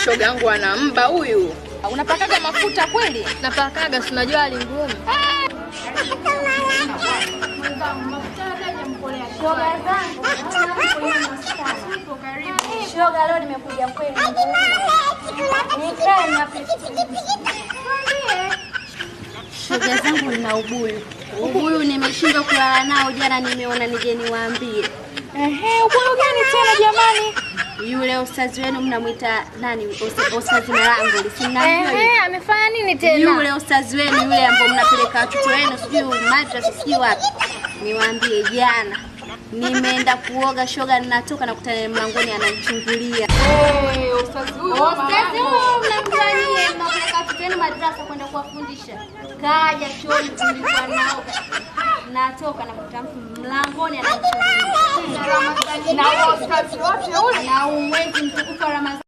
shoga yangu anamba huyu. Unapakaga mafuta kweli? Napakaga, si unajua hali ngumu. Shoga zangu, shoga leo nimekuja kweli. Nikae na shoga zangu nina ubuyu. Ubuyu nimeshindwa kulala nao jana, nimeona nije niwaambie. Ubuyu gani tena jamani? Yule ustazi wenu mnamuita nani? Ustazi Malango, si mnamjua? Amefanya nini tena? Yule ustazi wenu yule ambaye mnapeleka watoto wenu sijui madrasa sijui wapi. Niwaambie jana nimeenda kuoga, shoga ninatoka na kutana mlangoni ananichungulia. Ustazi huyu mnamjua, mnapeleka watoto wenu madrasa kwenda kuwafundisha. Kaja chooni tulikuwa nao. Natoka na kuta mtu mlangoni ananichungulia. na ustazi wote ule na mwezi mtukufu wa Ramadhani.